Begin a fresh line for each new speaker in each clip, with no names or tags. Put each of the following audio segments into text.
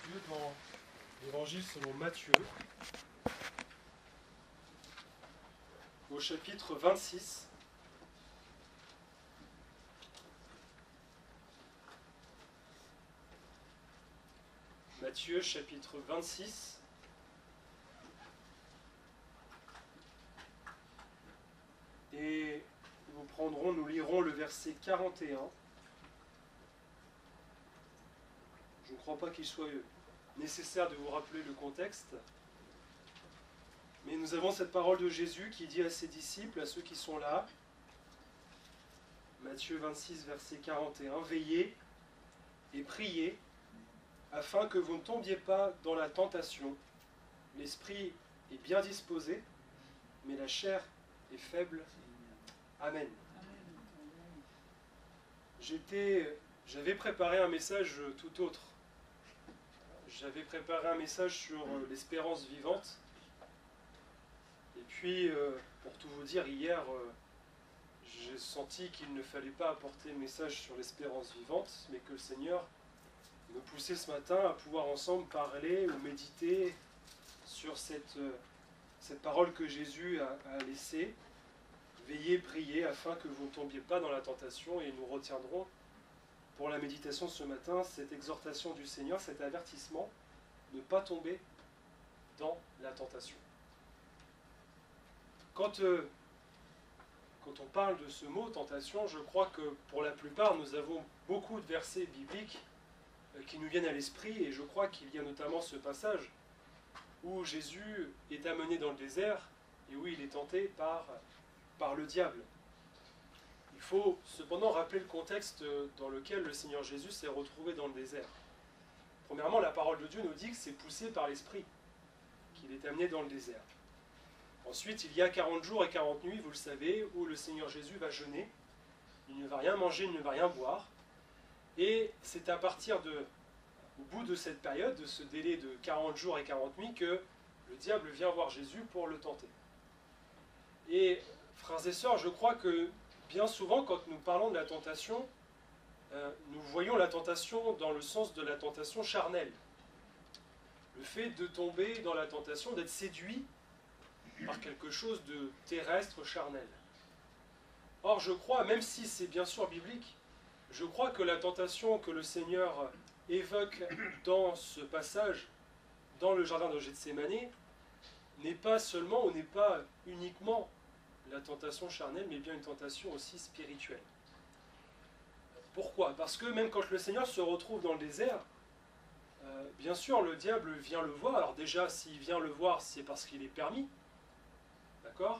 Dieu dans l'Évangile selon Matthieu, au chapitre 26. Matthieu, chapitre 26. Et nous lirons le verset 41. Je ne crois pas qu'il soit nécessaire de vous rappeler le contexte. Mais nous avons cette parole de Jésus qui dit à ses disciples, à ceux qui sont là, Matthieu 26, verset 41, « Veillez et priez, afin que vous ne tombiez pas dans la tentation. L'esprit est bien disposé, mais la chair est faible. » Amen. J'avais préparé un message tout autre. J'avais préparé un message sur l'espérance vivante. Et puis, pour tout vous dire, hier, j'ai senti qu'il ne fallait pas apporter le message sur l'espérance vivante, mais que le Seigneur me poussait ce matin à pouvoir ensemble parler ou méditer sur cette parole que Jésus a laissée. Veillez, priez, afin que vous ne tombiez pas dans la tentation, et nous retiendrons pour la méditation ce matin cette exhortation du Seigneur, cet avertissement, ne pas tomber dans la tentation. Quand on parle de ce mot tentation, je crois que pour la plupart nous avons beaucoup de versets bibliques qui nous viennent à l'esprit, et je crois qu'il y a notamment ce passage où Jésus est amené dans le désert et où il est tenté par le diable. Il faut cependant rappeler le contexte dans lequel le Seigneur Jésus s'est retrouvé dans le désert. Premièrement, la parole de Dieu nous dit que c'est poussé par l'Esprit qu'il est amené dans le désert. Ensuite, il y a 40 jours et 40 nuits, vous le savez, où le Seigneur Jésus va jeûner. Il ne va rien manger, il ne va rien boire. Et c'est au bout de cette période, de ce délai de 40 jours et 40 nuits, que le diable vient voir Jésus pour le tenter. Et frères et sœurs, je crois que bien souvent, quand nous parlons de la tentation, nous voyons la tentation dans le sens de la tentation charnelle. Le fait de tomber dans la tentation, d'être séduit par quelque chose de terrestre, charnel. Or, je crois, même si c'est bien sûr biblique, je crois que la tentation que le Seigneur évoque dans ce passage, dans le jardin de Gethsémani, n'est pas seulement ou n'est pas uniquement la tentation charnelle, mais bien une tentation aussi spirituelle. Pourquoi? Parce que même quand le Seigneur se retrouve dans le désert, bien sûr, le diable vient le voir. Alors déjà, s'il vient le voir, c'est parce qu'il est permis. D'accord?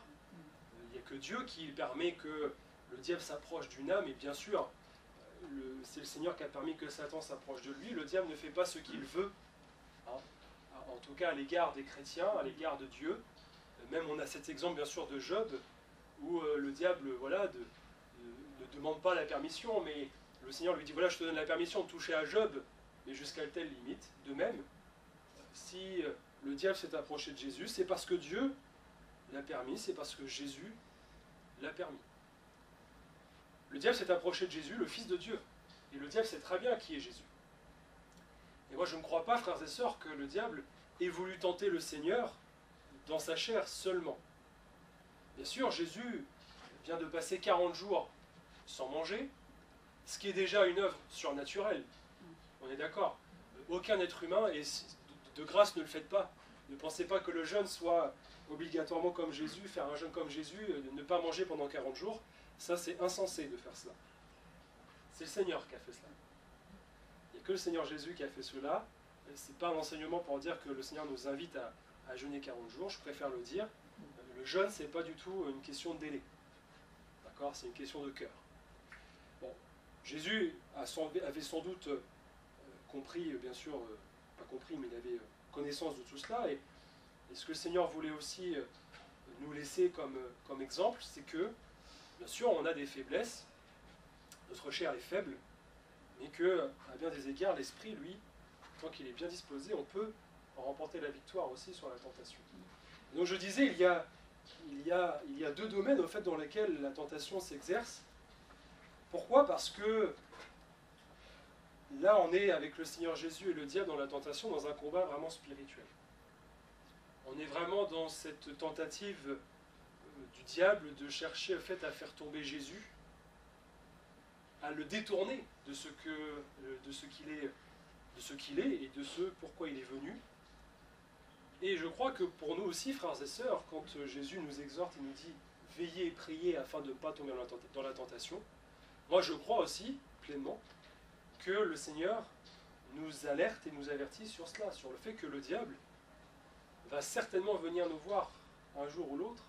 Il n'y a que Dieu qui permet que le diable s'approche d'une âme, et bien sûr, c'est le Seigneur qui a permis que Satan s'approche de lui. Le diable ne fait pas ce qu'il veut, hein, en tout cas à l'égard des chrétiens, à l'égard de Dieu. Même on a cet exemple bien sûr de Job, où le diable ne demande pas la permission, mais le Seigneur lui dit, voilà, je te donne la permission de toucher à Job, mais jusqu'à telle limite. De même, si le diable s'est approché de Jésus, c'est parce que Dieu l'a permis, c'est parce que Jésus l'a permis. Le diable s'est approché de Jésus, le Fils de Dieu, et le diable sait très bien qui est Jésus. Et moi je ne crois pas, frères et sœurs, que le diable ait voulu tenter le Seigneur dans sa chair seulement. Bien sûr, Jésus vient de passer 40 jours sans manger, ce qui est déjà une œuvre surnaturelle. On est d'accord. Aucun être humain, et de grâce ne le faites pas. Ne pensez pas que le jeûne soit obligatoirement comme Jésus, faire un jeûne comme Jésus, ne pas manger pendant 40 jours. Ça, c'est insensé de faire cela. C'est le Seigneur qui a fait cela. Il n'y a que le Seigneur Jésus qui a fait cela. Ce n'est pas un enseignement pour dire que le Seigneur nous invite à jeûner 40 jours, je préfère le dire. Le jeûne, ce n'est pas du tout une question de délai. D'accord? C'est une question de cœur. Bon, Jésus avait sans doute compris, bien sûr, pas compris, mais il avait connaissance de tout cela. Et ce que le Seigneur voulait aussi nous laisser comme exemple, c'est que, bien sûr, on a des faiblesses, notre chair est faible, mais que, à bien des égards, l'esprit, lui, tant qu'il est bien disposé, on peut remporter la victoire aussi sur la tentation. Donc je disais, il y a deux domaines au fait, dans lesquels la tentation s'exerce. Pourquoi? Parce que là on est avec le Seigneur Jésus et le diable dans la tentation, dans un combat vraiment spirituel. On est vraiment dans cette tentative du diable de chercher en fait à faire tomber Jésus, à le détourner de ce qu'il est et de ce pourquoi il est venu. Et je crois que pour nous aussi, frères et sœurs, quand Jésus nous exhorte et nous dit « Veillez et priez afin de ne pas tomber dans la tentation », moi je crois aussi, pleinement, que le Seigneur nous alerte et nous avertit sur cela, sur le fait que le diable va certainement venir nous voir un jour ou l'autre,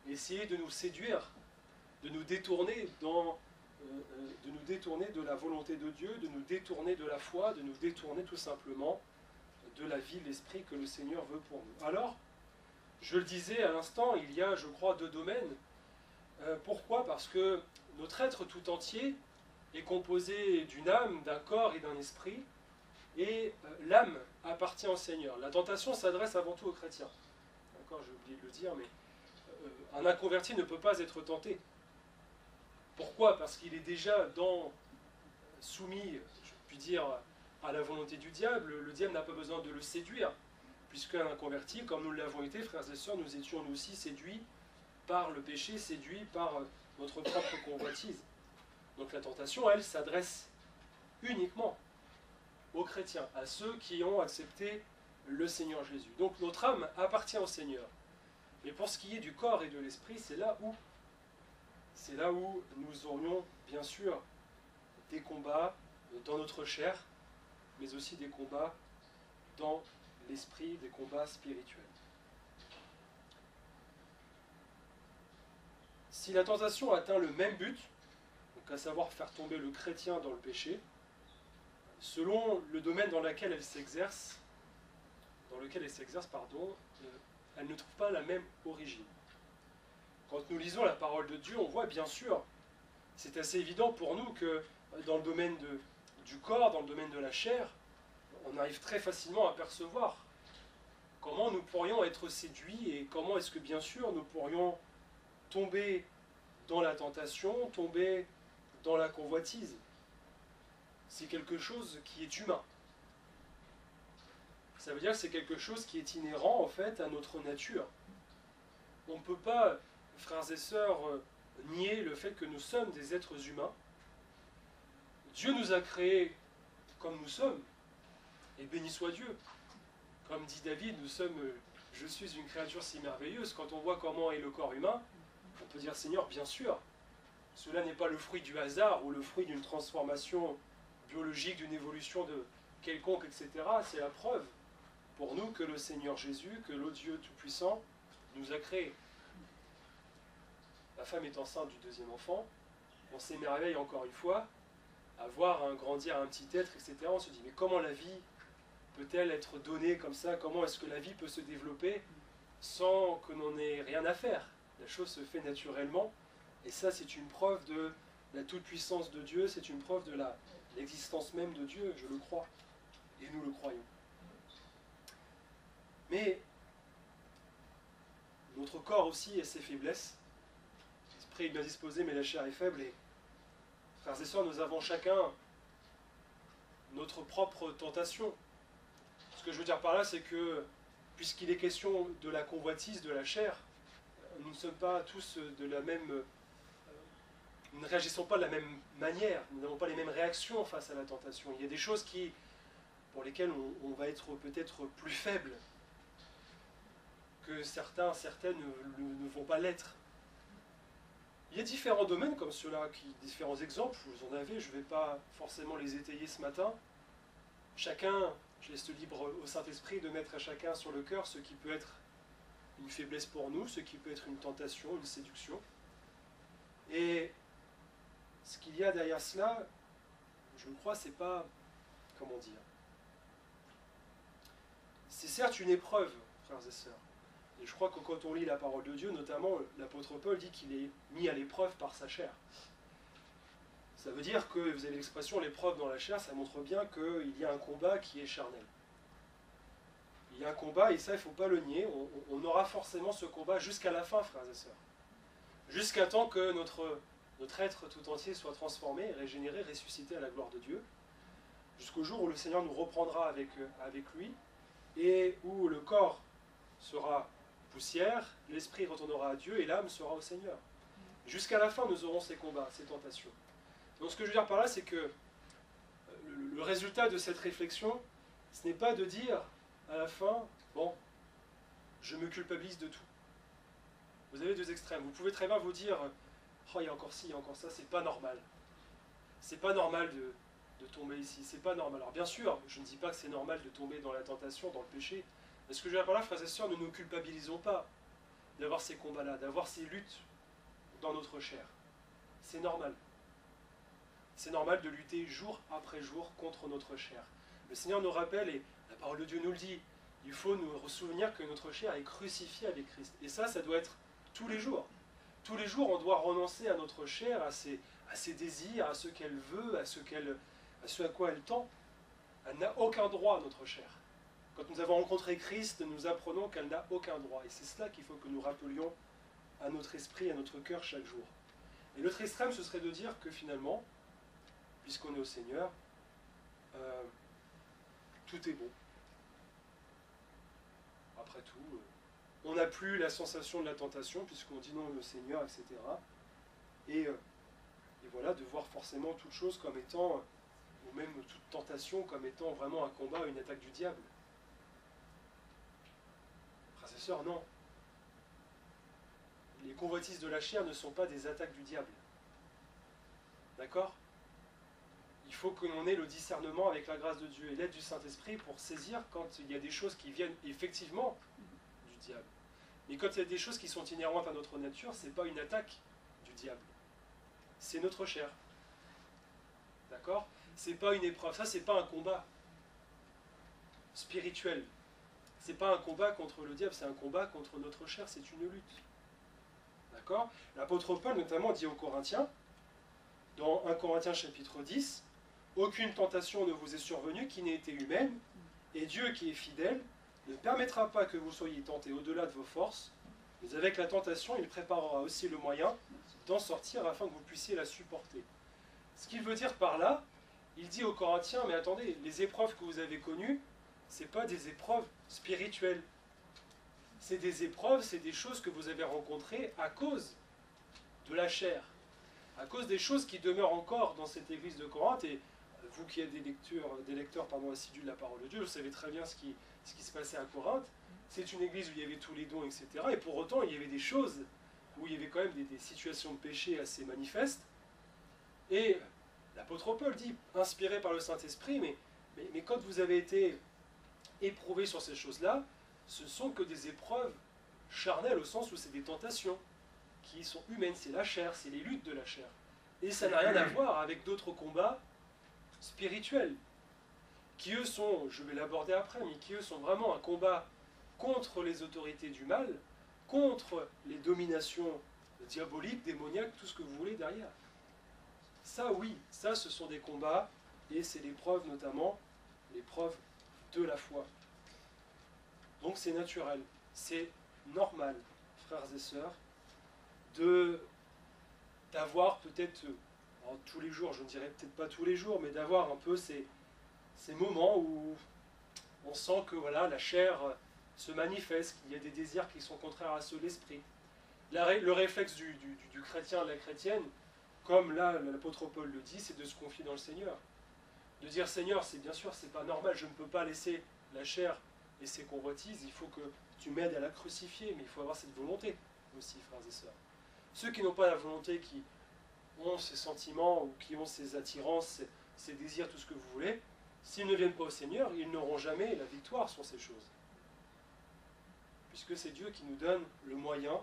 et essayer de nous séduire, de nous détourner de la volonté de Dieu, de nous détourner de la foi, de nous détourner tout simplement de la vie, de l'esprit que le Seigneur veut pour nous. Alors, je le disais à l'instant, il y a, je crois, deux domaines. Pourquoi ? Parce que notre être tout entier est composé d'une âme, d'un corps et d'un esprit, et l'âme appartient au Seigneur. La tentation s'adresse avant tout aux chrétiens. D'accord, j'ai oublié de le dire, mais un inconverti ne peut pas être tenté. Pourquoi ? Parce qu'il est déjà soumis, je puis dire, à la volonté du diable. Le diable n'a pas besoin de le séduire, puisqu'un inconverti, comme nous l'avons été, frères et sœurs, nous étions nous aussi séduits par le péché, séduits par notre propre convoitise. Donc la tentation, elle, s'adresse uniquement aux chrétiens, à ceux qui ont accepté le Seigneur Jésus. Donc notre âme appartient au Seigneur. Mais pour ce qui est du corps et de l'esprit, c'est là où nous aurions bien sûr des combats dans notre chair, mais aussi des combats dans l'esprit, des combats spirituels. Si la tentation atteint le même but, donc à savoir faire tomber le chrétien dans le péché, selon le domaine dans lequel elle s'exerce, elle ne trouve pas la même origine. Quand nous lisons la parole de Dieu, on voit bien sûr, c'est assez évident pour nous que dans le domaine du corps, dans le domaine de la chair, on arrive très facilement à percevoir comment nous pourrions être séduits et comment est-ce que bien sûr nous pourrions tomber dans la tentation, tomber dans la convoitise. C'est quelque chose qui est humain. Ça veut dire que c'est quelque chose qui est inhérent en fait à notre nature. On ne peut pas, frères et sœurs, nier le fait que nous sommes des êtres humains. Dieu nous a créés comme nous sommes, et béni soit Dieu. Comme dit David, je suis une créature si merveilleuse. Quand on voit comment est le corps humain, on peut dire Seigneur, bien sûr, cela n'est pas le fruit du hasard ou le fruit d'une transformation biologique, d'une évolution de quelconque, etc. C'est la preuve pour nous que le Seigneur Jésus, que le Dieu Tout-Puissant, nous a créés. La femme est enceinte du deuxième enfant, on s'émerveille encore une fois à voir grandir un petit être, etc. On se dit, mais comment la vie peut-elle être donnée comme ça? Comment est-ce que la vie peut se développer sans que l'on ait rien à faire? La chose se fait naturellement, et ça c'est une preuve de la toute-puissance de Dieu, c'est une preuve de l'existence même de Dieu, je le crois, et nous le croyons. Mais notre corps aussi a ses faiblesses. L'esprit est bien disposé, mais la chair est faible. Et frères et sœurs, nous avons chacun notre propre tentation. Ce que je veux dire par là, c'est que, puisqu'il est question de la convoitise, de la chair, nous ne sommes pas tous de la même... Nous ne réagissons pas de la même manière, nous n'avons pas les mêmes réactions face à la tentation. Il y a des choses pour lesquelles on va être peut-être plus faible que certaines ne vont pas l'être. Il y a différents domaines comme cela, différents exemples, vous en avez, je ne vais pas forcément les étayer ce matin. Chacun, je laisse libre au Saint-Esprit de mettre à chacun sur le cœur ce qui peut être une faiblesse pour nous, ce qui peut être une tentation, une séduction. Et ce qu'il y a derrière cela, je crois, c'est pas, comment dire, c'est certes une épreuve, frères et sœurs. Et je crois que quand on lit la parole de Dieu, notamment l'apôtre Paul dit qu'il est mis à l'épreuve par sa chair. Ça veut dire que, vous avez l'expression l'épreuve dans la chair, ça montre bien qu'il y a un combat qui est charnel. Il y a un combat, et ça il ne faut pas le nier, on aura forcément ce combat jusqu'à la fin, frères et sœurs. Jusqu'à temps que notre être tout entier soit transformé, régénéré, ressuscité à la gloire de Dieu. jusqu'au jour où le Seigneur nous reprendra avec lui, et où le corps sera poussière, l'esprit retournera à Dieu, et l'âme sera au Seigneur. Jusqu'à la fin, nous aurons ces combats, ces tentations. Donc ce que je veux dire par là, c'est que le résultat de cette réflexion, ce n'est pas de dire à la fin, bon, je me culpabilise de tout. Vous avez deux extrêmes. Vous pouvez très bien vous dire, oh, il y a encore ci, il y a encore ça, c'est pas normal. C'est pas normal de tomber ici, c'est pas normal. Alors bien sûr, je ne dis pas que c'est normal de tomber dans la tentation, dans le péché. Mais ce que je veux dire par là, frères et sœurs, ne nous culpabilisons pas d'avoir ces combats-là, d'avoir ces luttes dans notre chair. C'est normal. C'est normal de lutter jour après jour contre notre chair. Le Seigneur nous rappelle, et la parole de Dieu nous le dit, il faut nous souvenir que notre chair est crucifiée avec Christ. Et ça doit être tous les jours. Tous les jours, on doit renoncer à notre chair, à ses désirs, à ce qu'elle veut, à ce à quoi elle tend. Elle n'a aucun droit, notre chair. Quand nous avons rencontré Christ, nous apprenons qu'elle n'a aucun droit. Et c'est cela qu'il faut que nous rappelions à notre esprit, à notre cœur chaque jour. Et l'autre extrême, ce serait de dire que finalement, puisqu'on est au Seigneur, tout est bon. Après tout, on n'a plus la sensation de la tentation, puisqu'on dit non au Seigneur, etc. Et voilà, de voir forcément toute chose comme étant, ou même toute tentation comme étant vraiment un combat, une attaque du diable. Frères et sœurs, non. Les convoitises de la chair ne sont pas des attaques du diable. D'accord ? Il faut que l'on ait le discernement avec la grâce de Dieu et l'aide du Saint-Esprit pour saisir quand il y a des choses qui viennent effectivement du diable. Mais quand il y a des choses qui sont inhérentes à notre nature, ce n'est pas une attaque du diable. C'est notre chair. D'accord ? C'est pas une épreuve. Ça, c'est pas un combat spirituel. C'est pas un combat contre le diable, c'est un combat contre notre chair, c'est une lutte. D'accord ? L'apôtre Paul, notamment, dit aux Corinthiens, dans 1 Corinthiens chapitre 10, « Aucune tentation ne vous est survenue qui n'ait été humaine, et Dieu qui est fidèle ne permettra pas que vous soyez tentés au-delà de vos forces, mais avec la tentation, il préparera aussi le moyen d'en sortir afin que vous puissiez la supporter. » Ce qu'il veut dire par là, il dit aux Corinthiens, mais attendez, les épreuves que vous avez connues, ce n'est pas des épreuves spirituelles. C'est des épreuves, c'est des choses que vous avez rencontrées à cause de la chair, à cause des choses qui demeurent encore dans cette église de Corinthe. Et vous qui êtes des lecteurs assidus de la parole de Dieu, vous savez très bien ce qui se passait à Corinthe. C'est une église où il y avait tous les dons, etc. Et pour autant, il y avait des choses où il y avait quand même des situations de péché assez manifestes. Et l'apôtre Paul dit, inspiré par le Saint-Esprit, mais quand vous avez été éprouvé sur ces choses-là, ce ne sont que des épreuves charnelles, au sens où c'est des tentations qui sont humaines, c'est la chair, c'est les luttes de la chair. Et ça n'a rien à voir avec d'autres combats spirituels, qui eux sont, je vais l'aborder après, mais qui eux sont vraiment un combat contre les autorités du mal, contre les dominations diaboliques, démoniaques, tout ce que vous voulez derrière. Ça oui, ça ce sont des combats, et c'est l'épreuve notamment, l'épreuve de la foi. Donc c'est naturel, c'est normal, frères et sœurs, d'avoir peut-être, tous les jours, je ne dirais peut-être pas tous les jours, mais d'avoir un peu ces moments où on sent que voilà, la chair se manifeste, qu'il y a des désirs qui sont contraires à ceux de l'esprit. Le réflexe du chrétien, de la chrétienne, comme là l'apôtre Paul le dit, c'est de se confier dans le Seigneur. De dire Seigneur, c'est bien sûr, c'est pas normal, je ne peux pas laisser la chair et ses convoitises, il faut que tu m'aides à la crucifier, mais il faut avoir cette volonté aussi, frères et sœurs. Ceux qui n'ont pas la volonté, qui ont ces sentiments, ou qui ont ces attirances, ces désirs, tout ce que vous voulez, s'ils ne viennent pas au Seigneur, ils n'auront jamais la victoire sur ces choses. Puisque c'est Dieu qui nous donne le moyen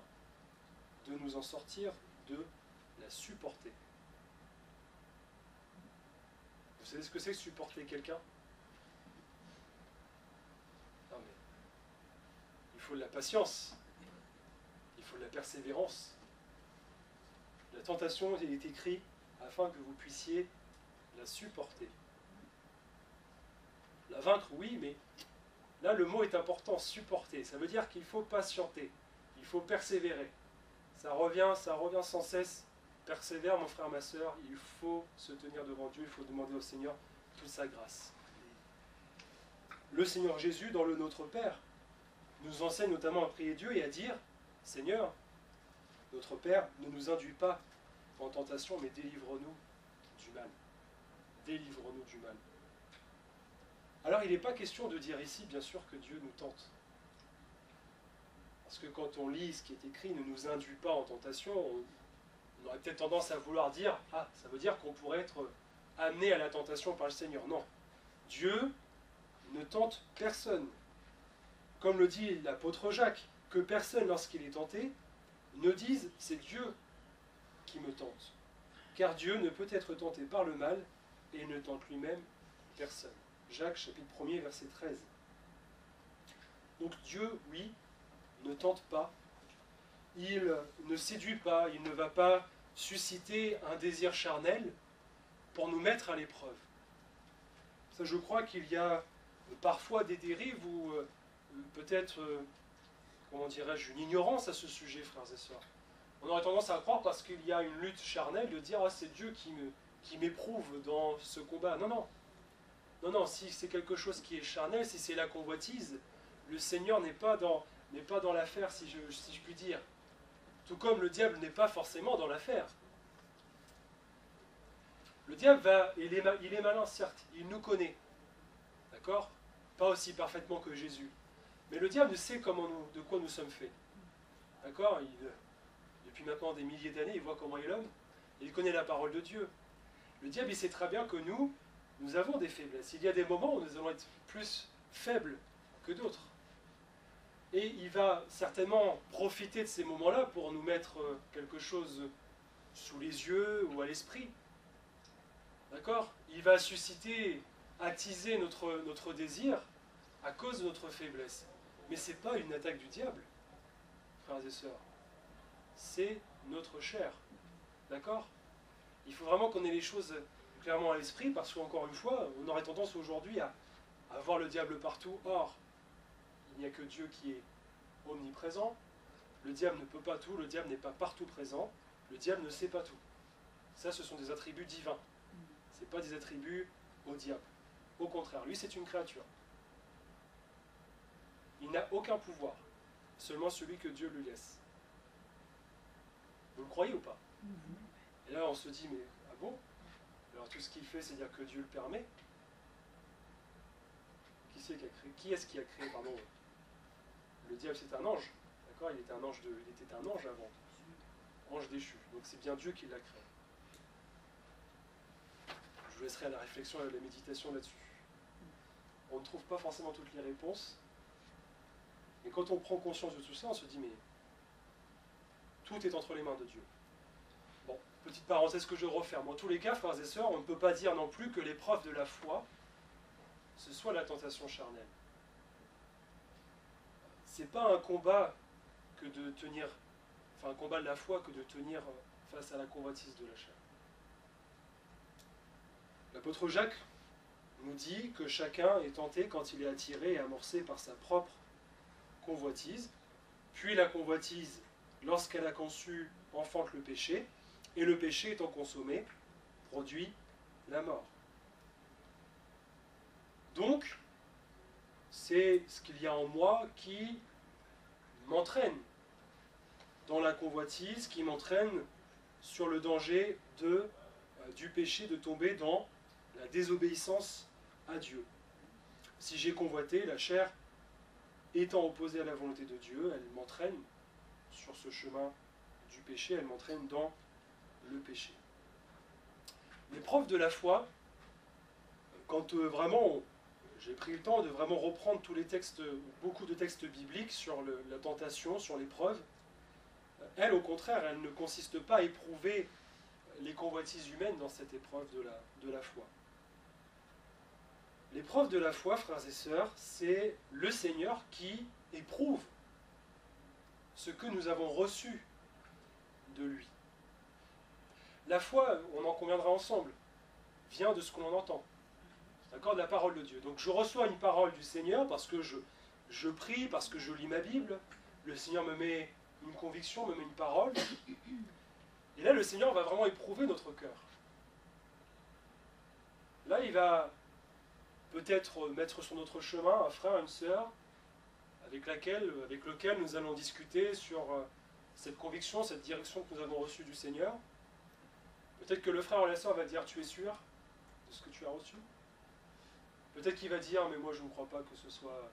de nous en sortir, de la supporter. Vous savez ce que c'est que supporter quelqu'un ? Non mais, il faut de la patience, il faut de la persévérance. La tentation est écrite afin que vous puissiez la supporter. La vaincre, oui, mais là le mot est important, supporter. Ça veut dire qu'il faut patienter, il faut persévérer. Ça revient sans cesse. Persévère, mon frère, ma soeur, il faut se tenir devant Dieu, il faut demander au Seigneur toute sa grâce. Le Seigneur Jésus, dans le Notre Père, nous enseigne notamment à prier Dieu et à dire « Seigneur, notre Père, ne nous induis pas en tentation, mais délivre-nous du mal. Délivre-nous du mal. » Alors, il n'est pas question de dire ici, bien sûr, que Dieu nous tente. Parce que quand on lit ce qui est écrit, ne nous induit pas en tentation, on aurait peut-être tendance à vouloir dire « Ah, ça veut dire qu'on pourrait être amené à la tentation par le Seigneur. » Non. Dieu ne tente personne. Comme le dit l'apôtre Jacques, que personne, lorsqu'il est tenté, ne dise « C'est Dieu qui me tente. » Car Dieu ne peut être tenté par le mal et ne tente lui-même personne. Jacques, chapitre 1er, verset 13. Donc Dieu, oui, ne tente pas, il ne séduit pas, il ne va pas susciter un désir charnel pour nous mettre à l'épreuve. Ça, je crois qu'il y a parfois des dérives ou peut-être, comment dirais-je, une ignorance à ce sujet, frères et sœurs. On aurait tendance à croire, parce qu'il y a une lutte charnelle, de dire « Ah, c'est Dieu qui m'éprouve dans ce combat. » Non, non. Non, non, si c'est quelque chose qui est charnel, si c'est la convoitise, le Seigneur n'est pas dans l'affaire, si je puis dire. Tout comme le diable n'est pas forcément dans l'affaire. Le diable il est malin, certes, il nous connaît. D'accord? Pas aussi parfaitement que Jésus. Mais le diable sait de quoi nous sommes faits. D'accord? Depuis maintenant des milliers d'années, il voit comment est l'homme. Il connaît la parole de Dieu. Le diable, il sait très bien que nous avons des faiblesses. Il y a des moments où nous allons être plus faibles que d'autres. Et il va certainement profiter de ces moments-là pour nous mettre quelque chose sous les yeux ou à l'esprit. D'accord? Il va susciter, attiser notre désir à cause de notre faiblesse. Mais ce n'est pas une attaque du diable, frères et sœurs. C'est notre chair. D'accord? Il faut vraiment qu'on ait les choses clairement à l'esprit, parce qu'encore une fois, on aurait tendance aujourd'hui à voir le diable partout. Or, il n'y a que Dieu qui est omniprésent. Le diable ne peut pas tout, le diable n'est pas partout présent, le diable ne sait pas tout. Ça, ce sont des attributs divins. Ce n'est pas des attributs au diable. Au contraire, lui, c'est une créature. Il n'a aucun pouvoir, seulement celui que Dieu lui laisse. Vous le croyez ou pas? Et là, on se dit, mais ah bon? Alors tout ce qu'il fait, c'est dire que Dieu le permet. Qui est-ce qui a créé, pardon, le diable? C'est un ange, d'accord? Il était un ange avant, ange déchu. Donc c'est bien Dieu qui l'a créé. Je vous laisserai à la réflexion et à la méditation là-dessus. On ne trouve pas forcément toutes les réponses, mais quand on prend conscience de tout ça, on se dit mais tout est entre les mains de Dieu. Bon, petite parenthèse que je referme. En tous les cas, frères et sœurs, on ne peut pas dire non plus que l'épreuve de la foi, ce soit la tentation charnelle. C'est pas un combat que de tenir, un combat de la foi que de tenir face à la convoitise de la chair. L'apôtre Jacques nous dit que chacun est tenté quand il est attiré et amorcé par sa propre convoitise, puis la convoitise, lorsqu'elle a conçu, enfante le péché, et le péché étant consommé, produit la mort. Donc, c'est ce qu'il y a en moi qui m'entraîne dans la convoitise, qui m'entraîne sur le danger du péché, de tomber dans la désobéissance à Dieu. Si j'ai convoité, la chair étant opposée à la volonté de Dieu, elle m'entraîne sur ce chemin du péché, elle m'entraîne dans le péché. L'épreuve de la foi, quand vraiment j'ai pris le temps de vraiment reprendre tous les textes, beaucoup de textes bibliques sur la tentation, sur l'épreuve, elle, au contraire, elle ne consiste pas à éprouver les convoitises humaines dans cette épreuve de la foi. L'épreuve de la foi, frères et sœurs, c'est le Seigneur qui éprouve ce que nous avons reçu de lui. La foi, on en conviendra ensemble, vient de ce que l'on entend. D'accord, de la parole de Dieu. Donc je reçois une parole du Seigneur parce que je prie, parce que je lis ma Bible. Le Seigneur me met une conviction, me met une parole. Et là, le Seigneur va vraiment éprouver notre cœur. Là, il va peut-être mettre sur notre chemin un frère, une sœur, avec lequel nous allons discuter sur cette conviction, cette direction que nous avons reçue du Seigneur. Peut-être que le frère ou la sœur va dire, tu es sûr de ce que tu as reçu? Peut-être qu'il va dire, mais moi je ne crois pas que ce soit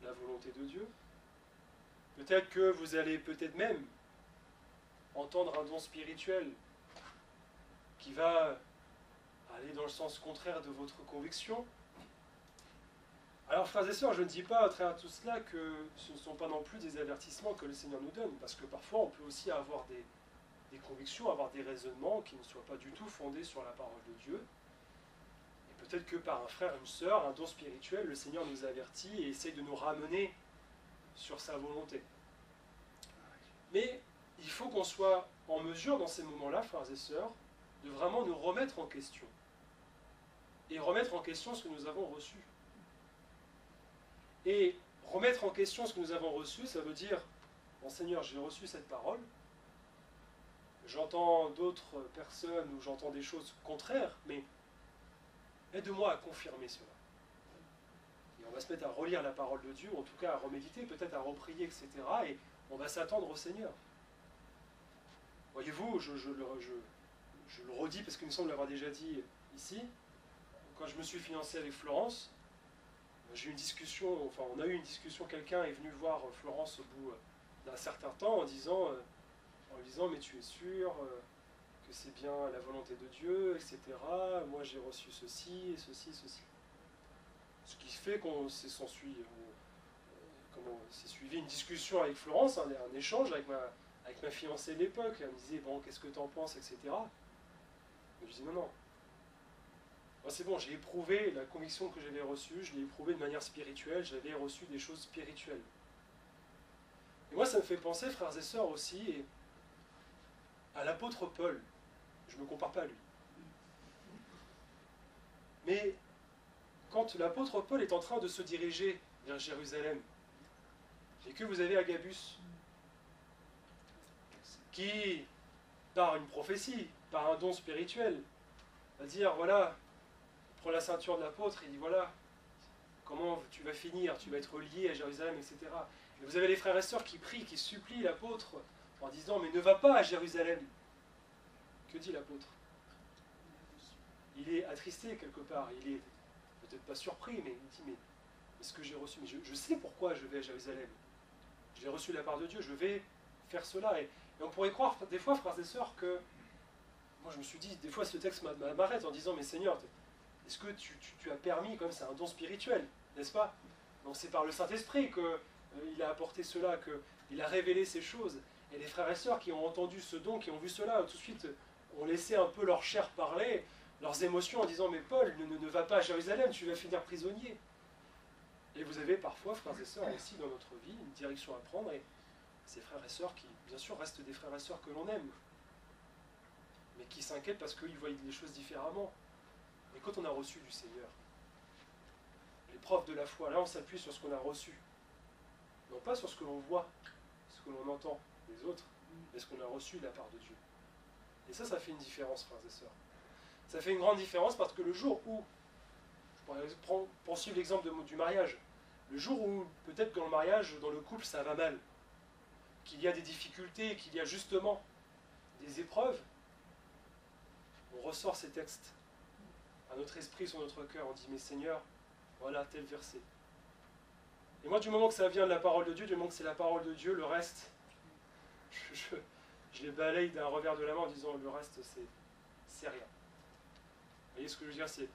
la volonté de Dieu. Peut-être que vous allez peut-être même entendre un don spirituel qui va aller dans le sens contraire de votre conviction. Alors frères et sœurs, je ne dis pas à travers tout cela que ce ne sont pas non plus des avertissements que le Seigneur nous donne, parce que parfois on peut aussi avoir des convictions, avoir des raisonnements qui ne soient pas du tout fondés sur la parole de Dieu. Et peut-être que par un frère, une sœur, un don spirituel, le Seigneur nous avertit et essaye de nous ramener sur sa volonté. Mais il faut qu'on soit en mesure dans ces moments-là, frères et sœurs, de vraiment nous remettre en question. Et remettre en question ce que nous avons reçu. Et remettre en question ce que nous avons reçu, ça veut dire, bon Seigneur, j'ai reçu cette parole, j'entends d'autres personnes ou j'entends des choses contraires, mais aide-moi à confirmer cela. Et on va se mettre à relire la parole de Dieu, en tout cas à reméditer, peut-être à reprier, etc. Et on va s'attendre au Seigneur. Voyez-vous, je le redis parce qu'il me semble l'avoir déjà dit ici, quand je me suis fiancé avec Florence, j'ai eu une discussion, enfin on a eu une discussion, quelqu'un est venu voir Florence au bout d'un certain temps en lui disant mais tu es sûr que c'est bien la volonté de Dieu, etc. Moi j'ai reçu ceci et ceci et ceci. Ce qui fait qu'on s'est suivi une discussion avec Florence, un échange avec ma fiancée de l'époque. Elle me disait bon qu'est-ce que tu en penses, etc. Et je disais non. C'est bon, j'ai éprouvé la conviction que j'avais reçue, je l'ai éprouvée de manière spirituelle, j'avais reçu des choses spirituelles. Et moi, ça me fait penser, frères et sœurs, aussi, à l'apôtre Paul. Je ne me compare pas à lui. Mais quand l'apôtre Paul est en train de se diriger vers Jérusalem, et que vous avez Agabus, qui, par une prophétie, par un don spirituel, va dire, voilà, prend la ceinture de l'apôtre et dit voilà, comment tu vas finir, tu vas être lié à Jérusalem, etc. Et vous avez les frères et sœurs qui prient, qui supplient l'apôtre en disant mais ne va pas à Jérusalem. Que dit l'apôtre? Il est attristé quelque part, il est peut-être pas surpris, mais il dit mais est-ce que j'ai reçu? Mais je sais pourquoi je vais à Jérusalem. J'ai reçu la part de Dieu, je vais faire cela. Et on pourrait croire des fois, frères et sœurs, que moi je me suis dit, des fois ce texte m'arrête en disant mais Seigneur, est-ce que tu as permis, comme c'est un don spirituel, n'est-ce pas? Donc c'est par le Saint-Esprit qu'il a apporté cela, qu'il a révélé ces choses. Et les frères et sœurs qui ont entendu ce don, qui ont vu cela, tout de suite ont laissé un peu leur chair parler, leurs émotions en disant mais Paul, ne va pas à Jérusalem, tu vas finir prisonnier. Et vous avez parfois, frères et sœurs, aussi dans notre vie, une direction à prendre, et ces frères et sœurs qui, bien sûr, restent des frères et sœurs que l'on aime, mais qui s'inquiètent parce qu'ils voient les choses différemment. Et quand on a reçu du Seigneur, l'épreuve de la foi, là on s'appuie sur ce qu'on a reçu. Non pas sur ce que l'on voit, ce que l'on entend des autres, mais ce qu'on a reçu de la part de Dieu. Et ça fait une différence, frères et sœurs. Ça fait une grande différence parce que le jour où, pour suivre l'exemple du mariage, le jour où peut-être dans le mariage, dans le couple, ça va mal, qu'il y a des difficultés, qu'il y a justement des épreuves, on ressort ces textes à notre esprit, sur notre cœur, on dit mais Seigneur, voilà tel verset. Et moi du moment que ça vient de la parole de Dieu, du moment que c'est la parole de Dieu, le reste, je les balaye d'un revers de la main en disant le reste c'est rien. Vous voyez ce que je veux dire, c'est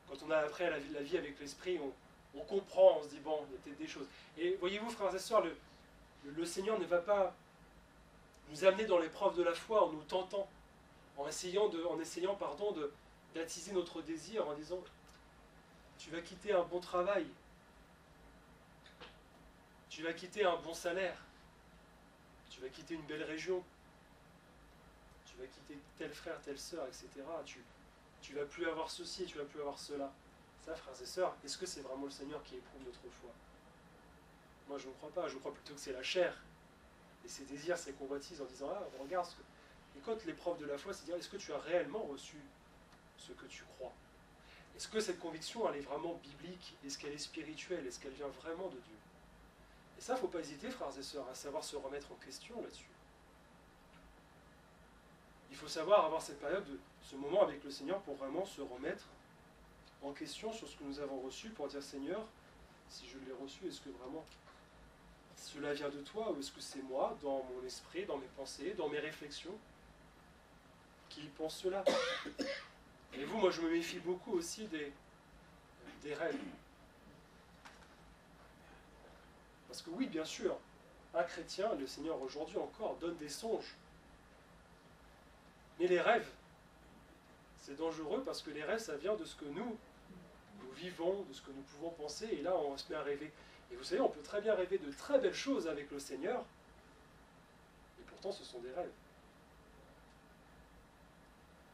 quand on a après la vie avec l'esprit, on comprend, on se dit bon, il y a peut-être des choses. Et voyez-vous frères et sœurs, le Seigneur ne va pas nous amener dans l'épreuve de la foi en nous tentant, en essayant d'attiser notre désir en disant tu vas quitter un bon travail, tu vas quitter un bon salaire, tu vas quitter une belle région, tu vas quitter tel frère, telle sœur, etc. Tu vas plus avoir ceci, tu vas plus avoir cela. Ça, frères et sœurs, est-ce que c'est vraiment le Seigneur qui éprouve notre foi? Moi je ne crois pas, je crois plutôt que c'est la chair et ses désirs, ses convoitises en disant ah regarde ce que... Et quand l'épreuve de la foi, c'est dire est-ce que tu as réellement reçu ce que tu crois. Est-ce que cette conviction, elle est vraiment biblique? Est-ce qu'elle est spirituelle? Est-ce qu'elle vient vraiment de Dieu? Et ça, il ne faut pas hésiter, frères et sœurs, à savoir se remettre en question là-dessus. Il faut savoir avoir cette période, ce moment avec le Seigneur pour vraiment se remettre en question sur ce que nous avons reçu, pour dire Seigneur, si je l'ai reçu, est-ce que vraiment cela vient de toi, ou est-ce que c'est moi, dans mon esprit, dans mes pensées, dans mes réflexions, qui pense cela? Et vous, moi je me méfie beaucoup aussi des rêves. Parce que oui, bien sûr, un chrétien, le Seigneur aujourd'hui encore, donne des songes. Mais les rêves, c'est dangereux parce que les rêves, ça vient de ce que nous vivons, de ce que nous pouvons penser, et là on se met à rêver. Et vous savez, on peut très bien rêver de très belles choses avec le Seigneur, et pourtant ce sont des rêves.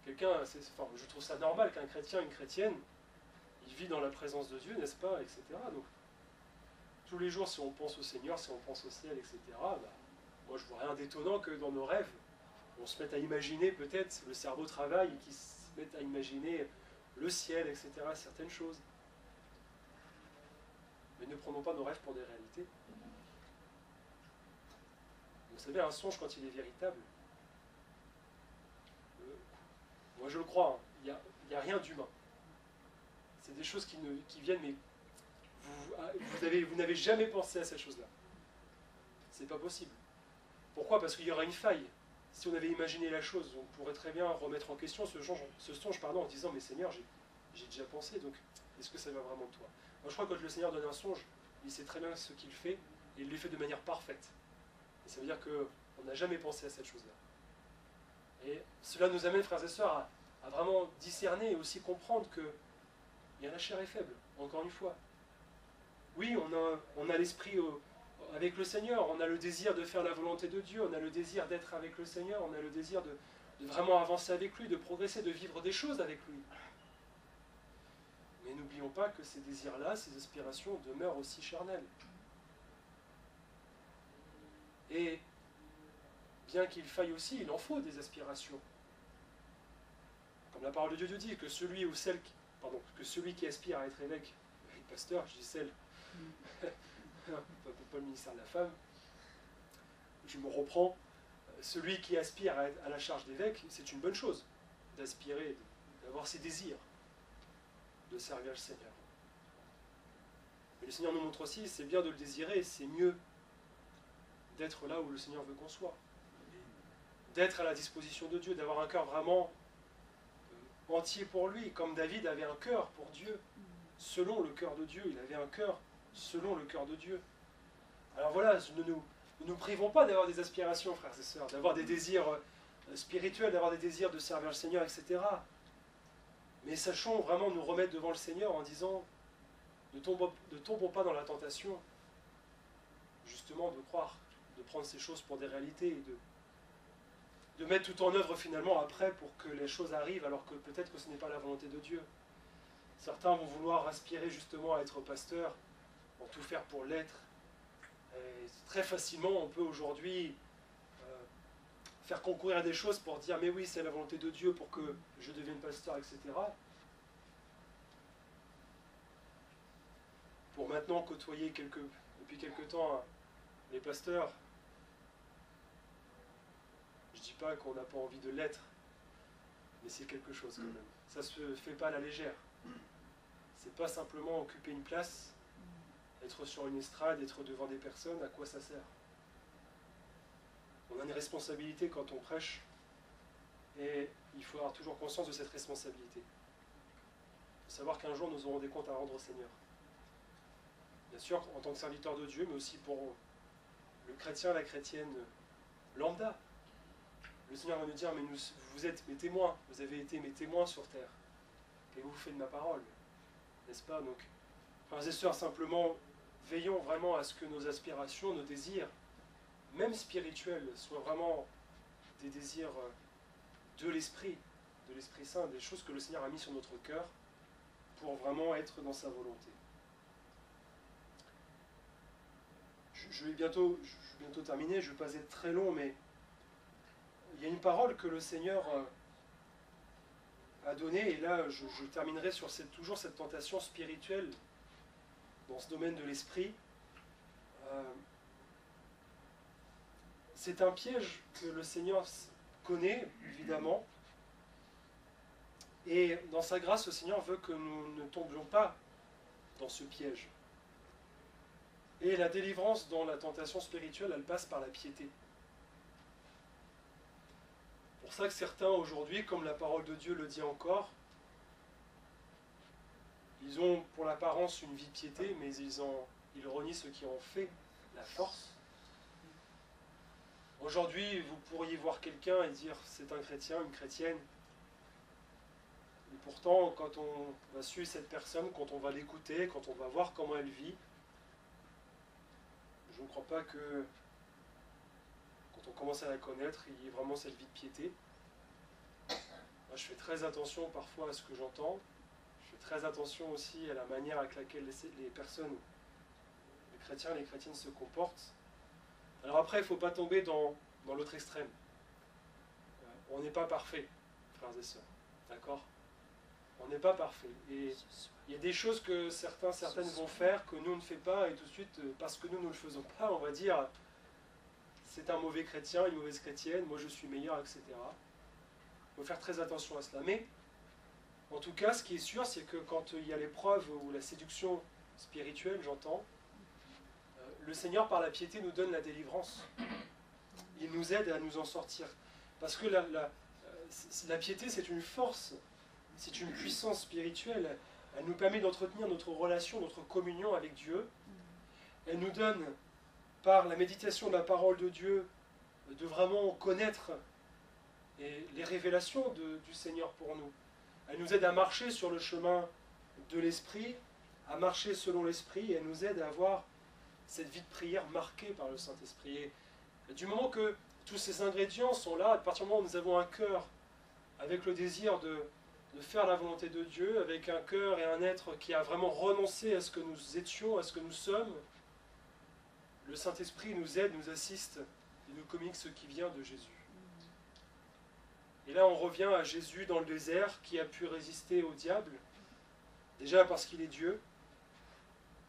Enfin, je trouve ça normal qu'un chrétien, une chrétienne, il vit dans la présence de Dieu, n'est-ce pas, etc. Donc, tous les jours, si on pense au Seigneur, si on pense au ciel, etc., bah, moi je vois rien d'étonnant que dans nos rêves, on se mette à imaginer peut-être, le cerveau travaille, et qu'il se mette à imaginer le ciel, etc., certaines choses. Mais ne prenons pas nos rêves pour des réalités. Vous savez, un songe, quand il est véritable, moi je le crois, il n'y a rien d'humain. C'est des choses qui viennent, mais vous n'avez jamais pensé à cette chose-là. C'est pas possible. Pourquoi? Parce qu'il y aura une faille. Si on avait imaginé la chose, on pourrait très bien remettre en question ce songe en disant, mais Seigneur, j'ai déjà pensé, donc est-ce que ça vient vraiment de toi? Moi je crois que quand le Seigneur donne un songe, il sait très bien ce qu'il fait, et il le fait de manière parfaite. Et ça veut dire qu'on n'a jamais pensé à cette chose-là. Et cela nous amène, frères et sœurs, à vraiment discerner et aussi comprendre que la chair est faible, encore une fois. Oui, on a l'esprit avec le Seigneur, on a le désir de faire la volonté de Dieu, on a le désir d'être avec le Seigneur, on a le désir de vraiment avancer avec lui, de progresser, de vivre des choses avec lui. Mais n'oublions pas que ces désirs-là, ces aspirations demeurent aussi charnelles. Et bien qu'il faille aussi, il en faut des aspirations. Comme la parole de Dieu dit, que celui qui aspire à être évêque, pasteur, je dis celle, pas le ministère de la femme, je me reprends, celui qui aspire à la charge d'évêque, c'est une bonne chose, d'aspirer, d'avoir ses désirs, de servir le Seigneur. Mais le Seigneur nous montre aussi, c'est bien de le désirer, c'est mieux d'être là où le Seigneur veut qu'on soit. D'être à la disposition de Dieu, d'avoir un cœur vraiment entier pour lui, comme David avait un cœur pour Dieu, selon le cœur de Dieu. Il avait un cœur selon le cœur de Dieu. Alors voilà, ne nous privons pas d'avoir des aspirations, frères et sœurs, d'avoir des désirs spirituels, d'avoir des désirs de servir le Seigneur, etc. Mais sachons vraiment nous remettre devant le Seigneur en disant, ne tombons pas dans la tentation, justement, de croire, de prendre ces choses pour des réalités et de mettre tout en œuvre finalement après pour que les choses arrivent, alors que peut-être que ce n'est pas la volonté de Dieu. Certains vont vouloir aspirer justement à être pasteur, vont tout faire pour l'être. Et très facilement, on peut aujourd'hui faire concourir des choses pour dire « mais oui, c'est la volonté de Dieu pour que je devienne pasteur, etc. » Pour maintenant côtoyer depuis quelque temps les pasteurs, je ne dis pas qu'on n'a pas envie de l'être, mais c'est quelque chose quand même. Ça ne se fait pas à la légère. C'est pas simplement occuper une place, être sur une estrade, être devant des personnes, à quoi ça sert? On a une responsabilité quand on prêche, et il faut avoir toujours conscience de cette responsabilité. Il faut savoir qu'un jour nous aurons des comptes à rendre au Seigneur. Bien sûr, en tant que serviteur de Dieu, mais aussi pour le chrétien, la chrétienne lambda. Le Seigneur va nous dire, mais vous êtes mes témoins, vous avez été mes témoins sur terre. Qu'avez-vous fait de ma parole? N'est-ce pas? Donc, frères et sœurs, simplement, veillons vraiment à ce que nos aspirations, nos désirs, même spirituels, soient vraiment des désirs de l'Esprit Saint, des choses que le Seigneur a mis sur notre cœur pour vraiment être dans sa volonté. Je vais bientôt terminer, je ne vais pas être très long, mais il y a une parole que le Seigneur à donner, et là je terminerai sur toujours cette tentation spirituelle dans ce domaine de l'esprit. C'est un piège que le Seigneur connaît, évidemment, et dans sa grâce, le Seigneur veut que nous ne tombions pas dans ce piège. Et la délivrance dans la tentation spirituelle, elle passe par la piété. C'est pour ça que certains aujourd'hui, comme la parole de Dieu le dit encore, ils ont pour l'apparence une vie de piété, mais ils renient ceux qui ont fait la force. Aujourd'hui, vous pourriez voir quelqu'un et dire c'est un chrétien, une chrétienne. Et pourtant, quand on va suivre cette personne, quand on va l'écouter, quand on va voir comment elle vit, je ne crois pas que quand on commence à la connaître, il y ait vraiment cette vie de piété. Moi, je fais très attention parfois à ce que j'entends. Je fais très attention aussi à la manière avec laquelle les personnes, les chrétiens, les chrétiennes se comportent. Alors après, il ne faut pas tomber dans l'autre extrême. On n'est pas parfait, frères et sœurs. D'accord ? On n'est pas parfait. Et il y a des choses que certaines vont faire que nous ne faisons pas, et tout de suite, parce que nous ne le faisons pas, on va dire c'est un mauvais chrétien, une mauvaise chrétienne, moi je suis meilleur, etc. Il faut faire très attention à cela. Mais, en tout cas, ce qui est sûr, c'est que quand il y a l'épreuve ou la séduction spirituelle, j'entends, le Seigneur, par la piété, nous donne la délivrance. Il nous aide à nous en sortir. Parce que la piété, c'est une force, c'est une puissance spirituelle. Elle nous permet d'entretenir notre relation, notre communion avec Dieu. Elle nous donne, par la méditation de la parole de Dieu, de vraiment connaître les révélations du Seigneur pour nous. Elle nous aide à marcher sur le chemin de l'Esprit, à marcher selon l'Esprit, et elle nous aide à avoir cette vie de prière marquée par le Saint-Esprit. Et du moment que tous ces ingrédients sont là, à partir du moment où nous avons un cœur avec le désir de faire la volonté de Dieu, avec un cœur et un être qui a vraiment renoncé à ce que nous étions, à ce que nous sommes, le Saint-Esprit nous aide, nous assiste et nous communique ce qui vient de Jésus. Et là, on revient à Jésus dans le désert qui a pu résister au diable, déjà parce qu'il est Dieu,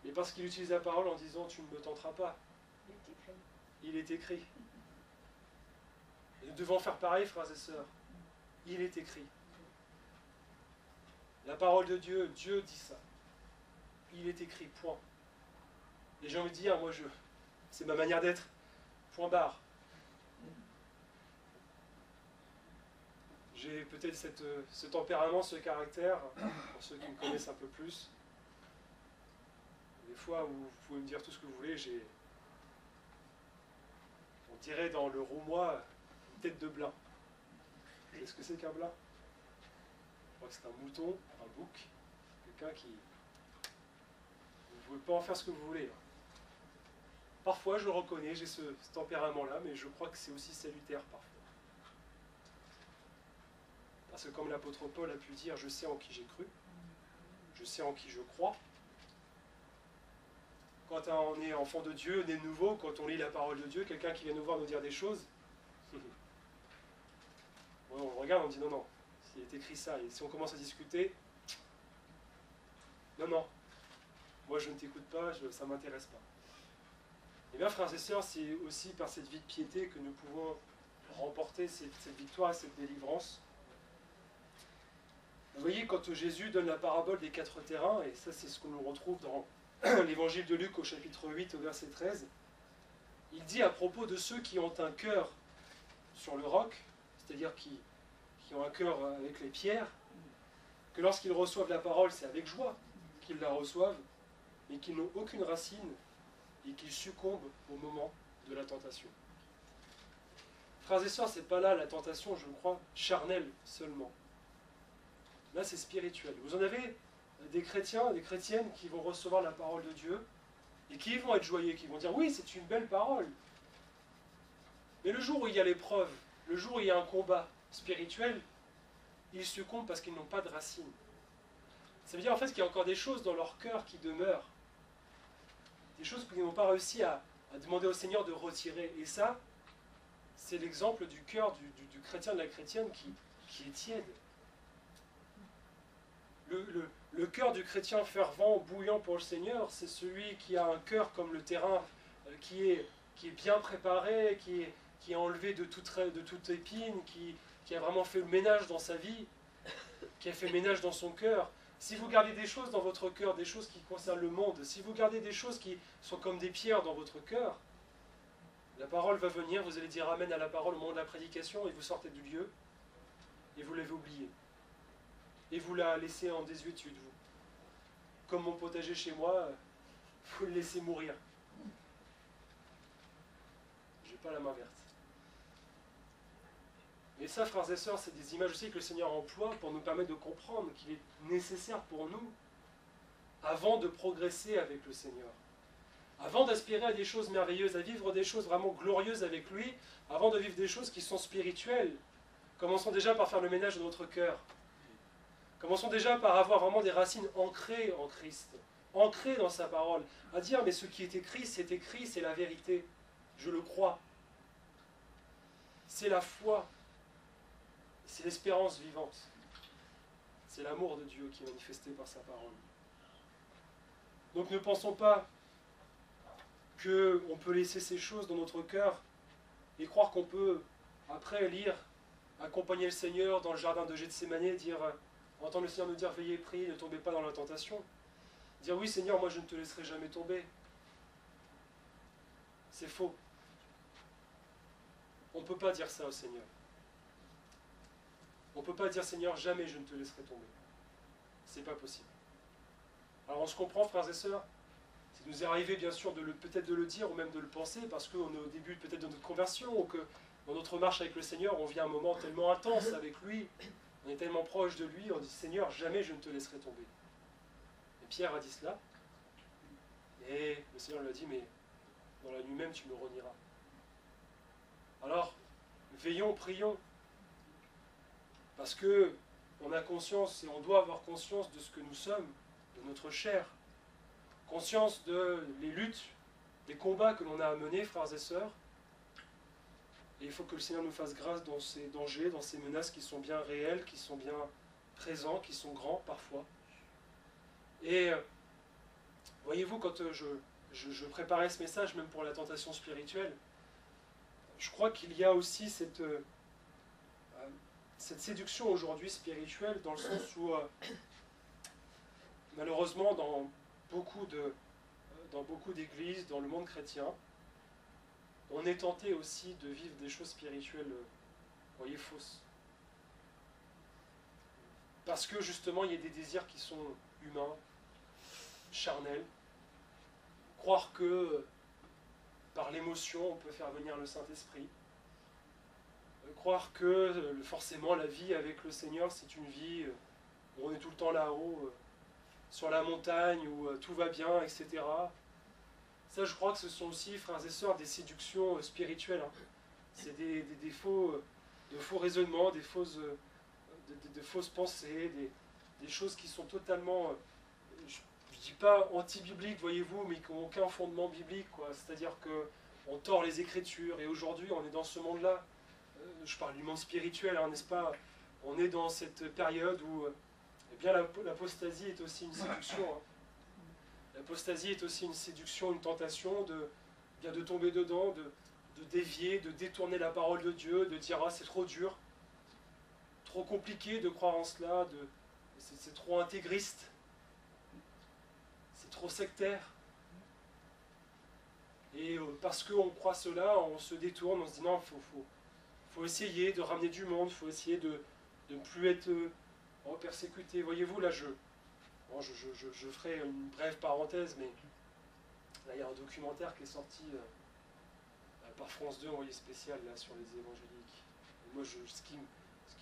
mais parce qu'il utilise la parole en disant « tu ne me tenteras pas ». Il est écrit. Et nous devons faire pareil, frères et sœurs. Il est écrit. La parole de Dieu, Dieu dit ça. Il est écrit, point. Et j'ai envie de dire, c'est ma manière d'être, point barre. J'ai peut-être ce tempérament, ce caractère, pour ceux qui me connaissent un peu plus. Des fois où vous pouvez me dire tout ce que vous voulez, on dirait dans le roumois, une tête de blin. Vous savez ce que c'est qu'un blin? Je crois que c'est un mouton, un bouc, quelqu'un qui... Vous ne pouvez pas en faire ce que vous voulez. Parfois, je le reconnais, j'ai ce tempérament-là, mais je crois que c'est aussi salutaire parfois. Parce que comme l'apôtre Paul a pu dire, je sais en qui j'ai cru, je sais en qui je crois. Quand on est enfant de Dieu, né de nouveau, quand on lit la parole de Dieu, quelqu'un qui vient nous voir nous dire des choses, on regarde, on dit non, non, s'il est écrit ça, et si on commence à discuter, non, non, moi je ne t'écoute pas, ça ne m'intéresse pas. Eh bien, frères et sœurs, c'est aussi par cette vie de piété que nous pouvons remporter cette victoire, cette délivrance. Vous voyez, quand Jésus donne la parabole des 4 terrains, et ça c'est ce que l'on retrouve dans l'évangile de Luc au chapitre 8 au verset 13, il dit à propos de ceux qui ont un cœur sur le roc, c'est-à-dire qui ont un cœur avec les pierres, que lorsqu'ils reçoivent la parole, c'est avec joie qu'ils la reçoivent, mais qu'ils n'ont aucune racine et qu'ils succombent au moment de la tentation. Frères et sœurs, c'est pas là la tentation, je crois, charnelle seulement. Là, c'est spirituel. Vous en avez des chrétiens, des chrétiennes qui vont recevoir la parole de Dieu et qui vont être joyeux, qui vont dire « Oui, c'est une belle parole ». Mais le jour où il y a l'épreuve, le jour où il y a un combat spirituel, ils succombent parce qu'ils n'ont pas de racines. Ça veut dire en fait qu'il y a encore des choses dans leur cœur qui demeurent. Des choses qu'ils n'ont pas réussi à demander au Seigneur de retirer. Et ça, c'est l'exemple du cœur du chrétien, de la chrétienne qui est tiède. le cœur du chrétien fervent, bouillant pour le Seigneur, c'est celui qui a un cœur comme le terrain qui est bien préparé, qui est enlevé de toute épine, qui a vraiment fait le ménage dans sa vie, qui a fait le ménage dans son cœur. Si vous gardez des choses dans votre cœur, des choses qui concernent le monde, si vous gardez des choses qui sont comme des pierres dans votre cœur, la parole va venir, vous allez dire Amen à la parole au moment de la prédication, et vous sortez du lieu, et vous l'avez oubliée. Et vous la laissez en désuétude, vous. Comme mon potager chez moi, vous le laissez mourir. J'ai pas la main verte. Et ça, frères et sœurs, c'est des images aussi que le Seigneur emploie pour nous permettre de comprendre qu'il est nécessaire pour nous, avant de progresser avec le Seigneur, avant d'aspirer à des choses merveilleuses, à vivre des choses vraiment glorieuses avec lui, avant de vivre des choses qui sont spirituelles, commençons déjà par faire le ménage de notre cœur. Commençons déjà par avoir vraiment des racines ancrées en Christ, ancrées dans sa parole, à dire mais ce qui est écrit, c'est la vérité, je le crois. C'est la foi, c'est l'espérance vivante, c'est l'amour de Dieu qui est manifesté par sa parole. Donc ne pensons pas qu'on peut laisser ces choses dans notre cœur et croire qu'on peut, après lire, accompagner le Seigneur dans le jardin de Gethsémani, dire, entendre le Seigneur nous dire « Veillez, priez, ne tombez pas dans la tentation ». Dire « Oui Seigneur, moi je ne te laisserai jamais tomber ». C'est faux. On ne peut pas dire ça au Seigneur. On ne peut pas dire « Seigneur, jamais je ne te laisserai tomber ». C'est pas possible. Alors on se comprend, frères et sœurs, ça nous est arrivé bien sûr peut-être de le dire ou même de le penser, parce qu'on est au début peut-être de notre conversion, ou que dans notre marche avec le Seigneur, on vit un moment tellement intense avec lui, on est tellement proche de lui, on dit « Seigneur, jamais je ne te laisserai tomber ». Et Pierre a dit cela, et le Seigneur lui a dit « Mais dans la nuit même, tu me renieras ». Alors, veillons, prions, parce que on a conscience, et on doit avoir conscience de ce que nous sommes, de notre chair, conscience de les luttes, des combats que l'on a à mener, frères et sœurs. Et il faut que le Seigneur nous fasse grâce dans ces dangers, dans ces menaces qui sont bien réelles, qui sont bien présents, qui sont grands parfois. Et voyez-vous, quand je préparais ce message, même pour la tentation spirituelle, je crois qu'il y a aussi cette séduction aujourd'hui spirituelle, dans le sens où, malheureusement, dans beaucoup d'églises, dans le monde chrétien, on est tenté aussi de vivre des choses spirituelles, voyez, fausses. Parce que justement, il y a des désirs qui sont humains, charnels. Croire que par l'émotion, on peut faire venir le Saint-Esprit. Croire que forcément la vie avec le Seigneur, c'est une vie où on est tout le temps là-haut, sur la montagne, où tout va bien, etc. Ça, je crois que ce sont aussi, frères et sœurs, des séductions spirituelles. Hein. C'est des faux raisonnements, des fausses pensées, des choses qui sont totalement, je ne dis pas anti-bibliques, voyez-vous, mais qui n'ont aucun fondement biblique. C'est-à-dire qu'on tord les Écritures, et aujourd'hui, on est dans ce monde-là. Je parle du monde spirituel, hein, n'est-ce pas? On est dans cette période où eh bien, l'apostasie est aussi une séduction. Hein. L'apostasie est aussi une séduction, une tentation de tomber dedans, de dévier, de détourner la parole de Dieu, de dire « Ah, c'est trop dur, trop compliqué de croire en cela, c'est trop intégriste, c'est trop sectaire ». Et parce qu'on croit cela, on se détourne, on se dit « Non, faut essayer de ramener du monde, il faut essayer de ne plus être persécuté ». Voyez-vous, là, je ferai une brève parenthèse, mais là, il y a un documentaire qui est sorti par France 2, envoyé spécial là, sur les évangéliques. Et moi, ce qui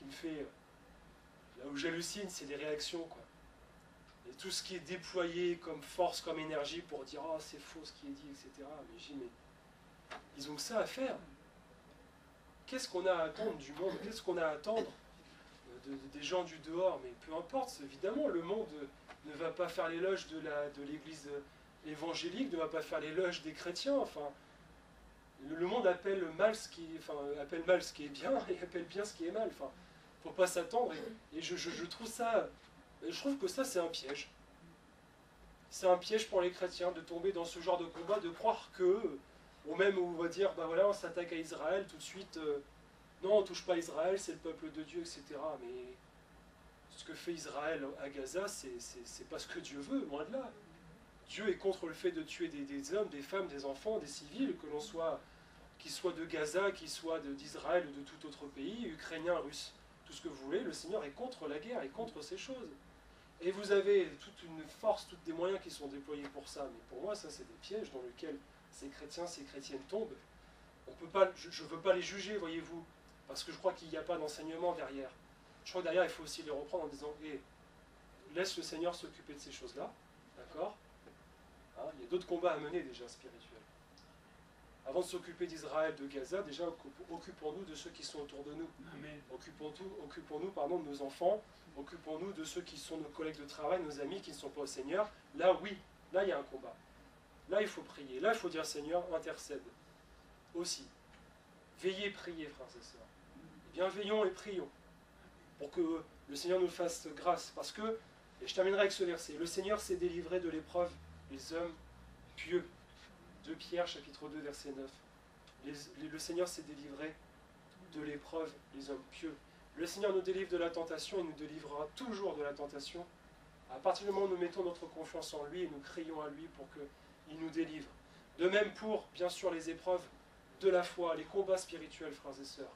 me fait, là où j'hallucine, c'est les réactions, quoi. Et tout ce qui est déployé comme force, comme énergie pour dire « Oh, c'est faux ce qui est dit, etc. » Mais je dis « Mais ils ont que ça à faire. Qu'est-ce qu'on a à attendre du monde? Qu'est-ce qu'on a à attendre des gens du dehors? Mais peu importe, évidemment, le monde ne va pas faire l'éloge de l'église évangélique, ne va pas faire l'éloge des chrétiens. Enfin, le monde appelle mal ce qui est bien et appelle bien ce qui est mal. Enfin, faut pas s'attendre. Et je trouve ça Et je trouve que ça, c'est un piège. C'est un piège pour les chrétiens de tomber dans ce genre de combat, de croire que, ou même on va dire, ben voilà, on s'attaque à Israël, tout de suite, non, on touche pas à Israël, c'est le peuple de Dieu, etc. Mais ce que fait Israël à Gaza, c'est pas ce que Dieu veut, loin de là. Dieu est contre le fait de tuer des hommes, des femmes, des enfants, des civils, que l'on soit, qu'ils soient de Gaza, qu'ils soient d'Israël ou de tout autre pays, ukrainien, russe, tout ce que vous voulez, le Seigneur est contre la guerre, est contre ces choses. Et vous avez toute une force, tous des moyens qui sont déployés pour ça. Mais pour moi, ça, c'est des pièges dans lesquels ces chrétiens, ces chrétiennes tombent. On peut pas, je ne veux pas les juger, voyez-vous, parce que je crois qu'il n'y a pas d'enseignement derrière. Je crois que derrière, il faut aussi les reprendre en disant laisse le Seigneur s'occuper de ces choses-là, d'accord, hein, il y a d'autres combats à mener déjà spirituels. Avant de s'occuper d'Israël, de Gaza, déjà occupons-nous de ceux qui sont autour de nous. Occupons-nous de nos enfants, occupons-nous de ceux qui sont nos collègues de travail, nos amis qui ne sont pas au Seigneur. Là, oui, là, il y a un combat. Là, il faut prier. Là, il faut dire Seigneur, intercède. Aussi. Veillez, priez, frères et sœurs. Eh bien, veillons et prions pour que le Seigneur nous fasse grâce. Parce que, et je terminerai avec ce verset, le Seigneur s'est délivré de l'épreuve les hommes pieux. 2 Pierre, chapitre 2, verset 9. Le Seigneur s'est délivré de l'épreuve les hommes pieux. Le Seigneur nous délivre de la tentation, il nous délivrera toujours de la tentation. À partir du moment où nous mettons notre confiance en lui et nous crions à lui pour qu'il nous délivre. De même pour, bien sûr, les épreuves de la foi, les combats spirituels, frères et sœurs.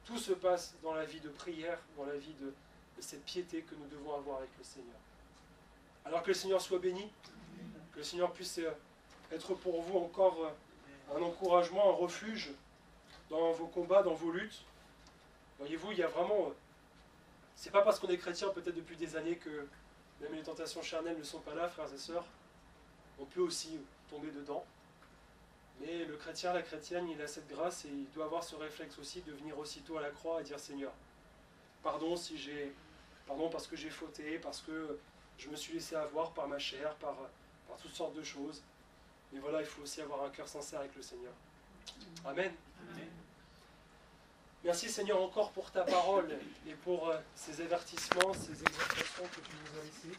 Tout se passe dans la vie de prière, dans la vie de cette piété que nous devons avoir avec le Seigneur. Alors que le Seigneur soit béni, que le Seigneur puisse être pour vous encore un encouragement, un refuge dans vos combats, dans vos luttes. Voyez-vous, il y a vraiment... c'est pas parce qu'on est chrétien peut-être depuis des années que même les tentations charnelles ne sont pas là, frères et sœurs. On peut aussi tomber dedans. Mais le chrétien, la chrétienne, il a cette grâce et il doit avoir ce réflexe aussi de venir aussitôt à la croix et dire Seigneur, pardon parce que j'ai fauté, parce que je me suis laissé avoir par ma chair, par toutes sortes de choses. Mais voilà, il faut aussi avoir un cœur sincère avec le Seigneur. Amen. Amen. Merci Seigneur encore pour ta parole et pour ces avertissements, ces exhortations que tu nous as laissées.